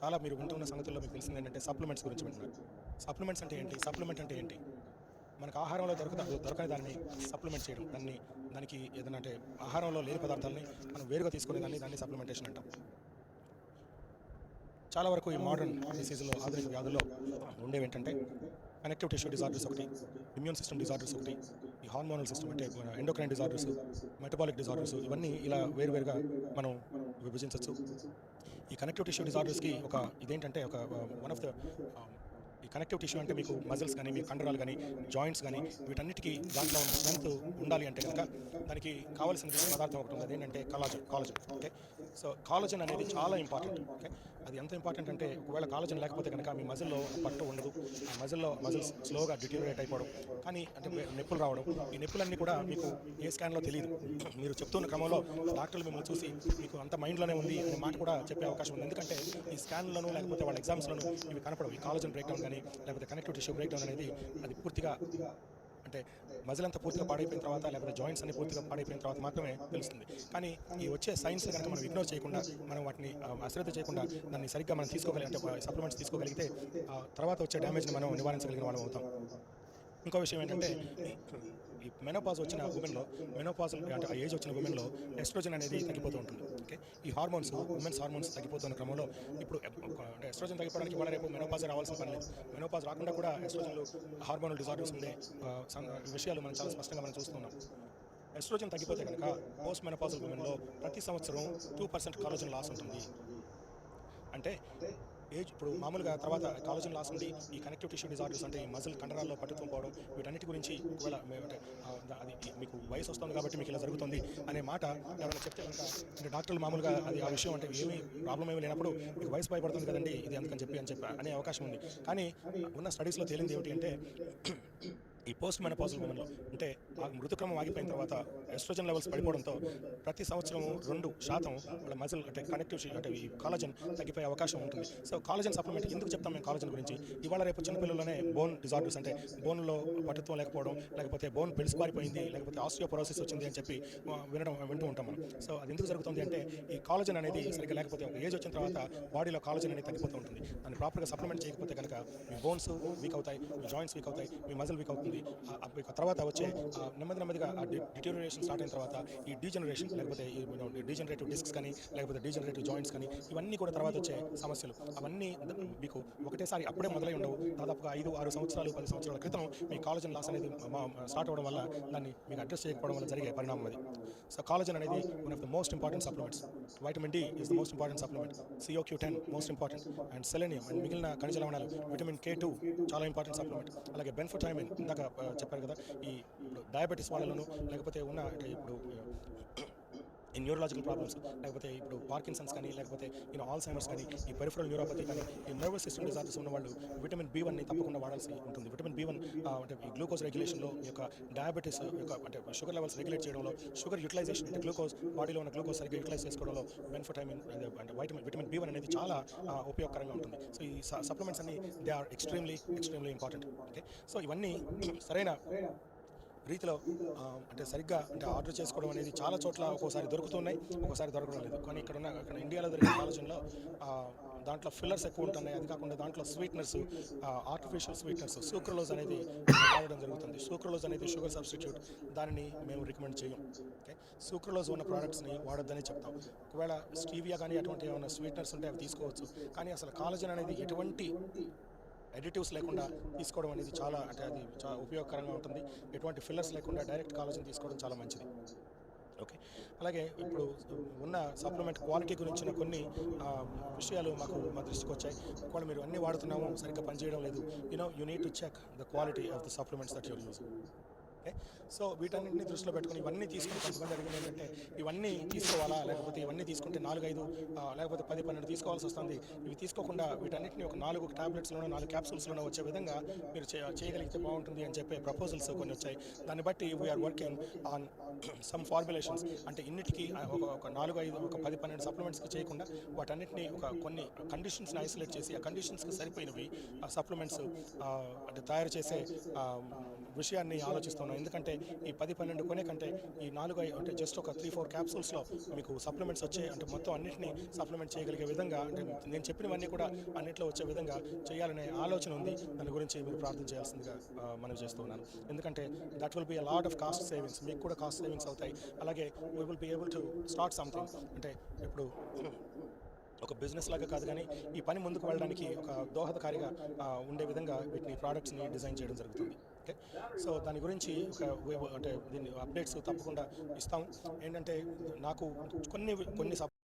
చాలా మీరు వింటున్న సంగతుల్లో మీకు తెలిసింది ఏంటంటే సప్లిమెంట్స్ గురించి వింటున్నారు. సప్లిమెంట్స్ అంటే ఏంటి? సప్లిమెంట్ అంటే ఏంటి? మనకు ఆహారంలో దొరకని దాన్ని సప్లిమెంట్ చేయడం. దానికి ఏదైనా అంటే ఆహారంలో లేని పదార్థాలని మనం వేరుగా తీసుకునే దాన్ని సప్లిమెంటేషన్ అంటాం. చాలా వరకు ఈ మోడర్న్ డిసీజుల్లో ఆధునిక వ్యాధుల్లో ఉండేవి ఏంటంటే కనెక్టివ్ టిష్యూ డిజార్డర్స్ ఒకటి, ఇమ్యూన్ సిస్టమ్ డిజార్డర్స్ ఒకటి, ఈ హార్మోనల్ సిస్టమ్ అంటే ఎండోక్రైన్ డిజార్డర్స్, మెటబాలిక్ డిజార్డర్స్, ఇవన్నీ ఇలా వేరువేరుగా మనం విభజించవచ్చు. ఈ కనెక్టివ్ టిష్యూ డిజార్డర్స్కి ఇదేంటంటే వన్ ఆఫ్ ద ఈ కనెక్టివ్ టిష్యూ అంటే మీకు మజిల్స్ కానీ మీ కండరాలు కానీ జాయింట్స్ కానీ వీటన్నిటికీ దాంట్లో ఉన్న స్ట్రెంత్ ఉండాలి అంటే కనుక దానికి కావాల్సిన పదార్థం ఒకటి ఉంది. అదేంటంటే కాలజన్. ఓకే, సో కాలజన్ అనేది చాలా ఇంపార్టెంట్. ఓకే, అది ఎంత ఇంపార్టెంట్ అంటే ఒకవేళ కాలజన్ లేకపోతే కనుక మీ మజిల్లో పట్టు ఉండదు, ఆ మజిల్స్ స్లోగా డిటీరియేట్ అయిపోవడం, కానీ అంటే నొప్పులు రావడం, ఈ నొప్పులన్నీ కూడా మీకు ఏ స్కాన్లో తెలియదు. మీరు చెప్తున్న క్రమంలో డాక్టర్లు మిమ్మల్ని చూసి మీకు అంత మైండ్లోనే ఉంది అనే మాట కూడా చెప్పే అవకాశం ఉంది. ఎందుకంటే ఈ స్కాన్లను లేకపోతే వాళ్ళ ఎగ్జామ్స్లను ఇవి కనపడవు. ఈ కాలజన్ బ్రేక్ డౌన్ కానీ లేకపోతే కనెక్టివ్ టిష్యూ బ్రేక్ డౌన్ అనేది అది పూర్తిగా అంటే మజిల్ అంతా పూర్తిగా పాడైపోయిన తర్వాత లేకపోతే జాయింట్స్ అన్ని పూర్తిగా పాడైపోయిన తర్వాత మాత్రమే తెలుస్తుంది. కానీ ఈ వచ్చే సైన్స్ కనుక మనం ఇగ్నోర్ చేయకుండా, మనం వాటిని అశ్రద్ధ చేయకుండా దాన్ని సరిగ్గా మనం అంటే సప్లిమెంట్స్ తీసుకోగలిగితే తర్వాత వచ్చే డ్యామేజ్ని మనం నివారించగలిగిన వాళ్ళం అవుతాం. ఇంకో విషయం ఏంటంటే ఈ మెనోపాజ్ వచ్చిన మెనోపాజ్ అంటే ఆ ఏజ్ వచ్చిన ఉమెన్లో ఎస్ట్రోజన్ అనేది తగ్గిపోతూ ఉంటుంది. ఓకే, ఈ ఉమెన్స్ హార్మోన్స్ తగ్గిపోతున్న క్రమంలో ఇప్పుడు అంటే ఎస్ట్రోజన్ తగ్గిపోవడానికి వాళ్ళ రేపు మెనోపాజ్ రావాల్సిన పని లేదు. మెనోపాజ్ రాకుండా కూడా ఎస్ట్రోజన్లు హార్మోనల్ డిజార్డర్స్ ఉండే విషయాలు మనం చాలా స్పష్టంగా మనం చూస్తున్నాం. ఎస్ట్రోజన్ తగ్గిపోతే కనుక పోస్ట్ మెనోపాజల్ ఉమెన్లో ప్రతి సంవత్సరం 2% కాలజన్ లాస్ ఉంటుంది. అంటే ఇప్పుడు మామూలుగా తర్వాత కాలజన్ లాస్ నుండి ఈ కనెక్టివ్ టిష్యూ డిజార్డర్స్ అంటే ఈ మజిల్ కండరాల్లో పట్టుకుని పోవడం, వీటన్నిటి గురించి ఒకవేళ అది మీకు వయసు వస్తుంది కాబట్టి మీకు ఇలా జరుగుతుంది అనే మాట ఎవరైనా చెప్తే కనుక అంటే డాక్టర్లు మామూలుగా అది ఆ విషయం అంటే ఏమీ ప్రాబ్లం ఏమీ లేనప్పుడు మీకు వయసు భయపడుతుంది కదండి ఇది అందుకని చెప్పి అనే అవకాశం ఉంది. కానీ ఉన్న స్టడీస్లో తేలింది ఏమిటి అంటే ఈ పోస్ట్ మెనోపాజల్ ఉమెన్లో అంటే ఆ మృతుక్రమం ఆగిపోయిన తర్వాత ఎస్ట్రోజన్ లెవెల్స్ పడిపోవడంతో ప్రతి సంవత్సరం 2% వాళ్ళ మజిల్ అంటే కనెక్టివ్ అంటే ఈ కాలజన్ తగ్గిపోయే అవకాశం ఉంటుంది. సో కాలజన్ సప్లిమెంట్ ఎందుకు చెప్తాం మేము కాలజన్ గురించి? ఇవాళ రేపు చిన్నపిల్లల్లోనే బోన్ డిజార్డర్స్ అంటే బోన్లో పట్టుత్వం లేకపోవడం, లేకపోతే బోన్ పెలుసుపారిపోయింది, లేకపోతే ఆస్టియోపోరోసిస్ వచ్చింది అని చెప్పి వింటూ ఉంటాం మనం. సో అది ఎందుకు జరుగుతుంది అంటే ఈ కాలజన్ అనేది సరిగ్గా లేకపోతే ఒక ఏజ్ వచ్చిన తర్వాత బాడీలో కాలజన్ అనేది తగ్గిపోతూ ఉంటుంది. దాన్ని ప్రాపర్గా సప్లిమెంట్ చేయకపోతే కనుక మీ బోన్స్ వీక్ అవుతాయి, మీ జాయింట్స్ వీక్ అవుతాయి, మీ మజిల్ వీక్ అవుతుంది. తర్వాత వచ్చే నెమ్మదిగా ఆ డిటోరియేషన్ స్టార్ట్ అయిన తర్వాత ఈ డీజనరేషన్ లేకపోతే ఈ డీజనరేటివ్ డిస్క్స్ కానీ లేకపోతే డీజనరేటివ్ జాయింట్స్ కానీ ఇవన్నీ కూడా తర్వాత వచ్చే సమస్యలు అవన్నీ మీకు ఒకటేసారి అప్పుడే మొదలై ఉండవు. దాదాపుగా 5-6 సంవత్సరాలు 10 సంవత్సరాల క్రితం మీ కాలజన్ లాస్ అనేది స్టార్ట్ అవ్వడం వల్ల దాన్ని మీకు అడ్రస్ చేయకపోవడం వల్ల జరిగే పరిణామం అది. సో కాలజన్ అనేది one of the most important supplements. Vitamin D is the most important supplement, CO-Q10 most important, and selenium and మిగిలిన ఖనిజ లవణాలు, విటమిన్ K2 చాలా ఇంపార్టెంట్ సప్లిమెంట్. అలాగే బెన్ఫోథైమిన్ ఇందాక చెప్పారు కదా, ఈ ఇప్పుడు డయాబెటీస్ వాళ్ళలోనూ లేకపోతే ఇప్పుడు ఈ న్యూరలాజికల్ ప్రాబ్లమ్స్ లేకపోతే ఇప్పుడు పార్కిన్సన్స్ కానీ లేకపోతే ఆల్సైమర్స్ కానీ ఈ పెరిఫరల్ న్యూరోపతి కానీ ఈ నర్వస్ సిస్టమ్ డిజార్డర్స్ ఉన్న వాళ్ళు విటమిన్ B1ని తప్పకుండా వాడాల్సి ఉంటుంది. విటమిన్ B1 అంటే ఈ గ్లూకోజ్ రెగ్యులేషన్లో ఈ యొక్క డయాబెటీస్ యొక్క అంటే షుగర్ లెవెల్స్ రెగ్యులేట్ చేయడంలో, షుగర్ యూటిలైజేషన్ అంటే గ్లూకోజ్ బాడీలో ఉన్న గ్లూకోజ్ సరిగ్గా యూటిలైజ్ చేసుకోవడంలో బెన్ఫోథైమిన్ అంటే విటమిన్ B1 అనేది చాలా ఉపయోగకరంగా ఉంటుంది. సో ఈ సప్లిమెంట్స్ అన్ని they are extremely important. Okay, so ఇవన్నీ సరైన రీతిలో అంటే సరిగ్గా అంటే ఆర్డర్ చేసుకోవడం అనేది చాలా చోట్ల ఒక్కోసారి దొరుకుతున్నాయి, ఒక్కోసారి దొరకడం లేదు. కానీ ఇక్కడ ఇండియాలో దొరికే కాలజన్లో దాంట్లో ఫిల్లర్స్ ఎక్కువ ఉంటున్నాయి. అది కాకుండా దాంట్లో స్వీట్నర్స్, ఆర్టిఫిషియల్ స్వీట్నర్స్, సూక్రలోజ్ అనేది వాడడం జరుగుతుంది. సూక్రలోజ్ అనేది షుగర్ సబ్స్టిట్యూట్, దానిని మేము రికమెండ్ చేయం. ఓకే, సూక్రలోజ్ ఉన్న ప్రోడక్ట్స్ని వాడొద్దని చెప్తాం. ఒకవేళ స్టీవియా కానీ అటువంటి ఏమైనా స్వీట్నర్స్ ఉంటే అవి తీసుకోవచ్చు. కానీ అసలు కాలజన్ అనేది ఎటువంటి ఎడిటివ్స్ లేకుండా తీసుకోవడం అనేది చాలా ఉపయోగకరంగా ఉంటుంది. ఎటువంటి ఫిల్లర్స్ లేకుండా డైరెక్ట్ కాలజన్ తీసుకోవడం చాలా మంచిది. ఓకే, అలాగే ఇప్పుడు ఉన్న సప్లిమెంట్ క్వాలిటీ గురించిన కొన్ని విషయాలు మా దృష్టికి వచ్చాయి. ఒకవేళ మీరు అన్నీ వాడుతున్నాము సరిగ్గా పనిచేయడం లేదు, you need to check the quality of the supplements that you're using. Okay, so వీటన్నింటినీ దృష్టిలో పెట్టుకుని ఇవన్నీ తీసుకుని కొంతమంది అడిగింది ఏంటంటే ఇవన్నీ తీసుకోవాలా, లేకపోతే ఇవన్నీ తీసుకుంటే 4-5 లేకపోతే 10-12 తీసుకోవాల్సి వస్తుంది. ఇవి తీసుకోకుండా వీటన్నిటిని ఒక 4 ట్యాబ్లెట్స్లోనో 4 క్యాప్సూల్స్లోనో వచ్చే విధంగా మీరు చేయగలిగితే బాగుంటుంది అని చెప్పే ప్రపోజల్స్ కొన్ని వచ్చాయి. దాన్ని బట్టి we're working on some formulations. అంటే ఇన్నిటికీ ఒక 4-5 ఒక 10-12 సప్లిమెంట్స్కి చేయకుండా వాటన్నిటిని కొన్ని కండిషన్స్ని ఐసోలేట్ చేసి ఆ కండిషన్స్కి సరిపోయినవి సప్లిమెంట్స్ అంటే తయారు చేసే విషయాన్ని ఆలోచిస్తున్నాం. ఉన్నాం. ఎందుకంటే ఈ 10-12 కొనే కంటే ఈ 4 అంటే జస్ట్ ఒక 3-4 క్యాప్సూల్స్లో మీకు సప్లిమెంట్స్ వచ్చే అంటే మొత్తం అన్నింటినీ సప్లిమెంట్ చేయగలిగే విధంగా అంటే నేను చెప్పినవన్నీ కూడా అన్నింటిలో వచ్చే విధంగా చేయాలనే ఆలోచన ఉంది. దాని గురించి మీరు ప్రార్థన చేయాల్సిందిగా మనవి చేస్తూ ఉన్నాను. ఎందుకంటే that will be a lot of cost savings, మీకు కూడా కాస్ట్ సేవింగ్స్ అవుతాయి. అలాగే we will be able to start something. అంటే ఇప్పుడు ఒక బిజినెస్ లాగా కాదు కానీ ఈ పని ముందుకు వెళ్ళడానికి ఒక దోహదకారిగా ఉండే విధంగా వీటిని ప్రోడక్ట్స్ని డిజైన్ చేయడం జరుగుతుంది. ఓకే, సో దాని గురించి అంటే దీన్ని అప్డేట్స్ తప్పకుండా ఇస్తాం. ఏంటంటే నాకు కొన్ని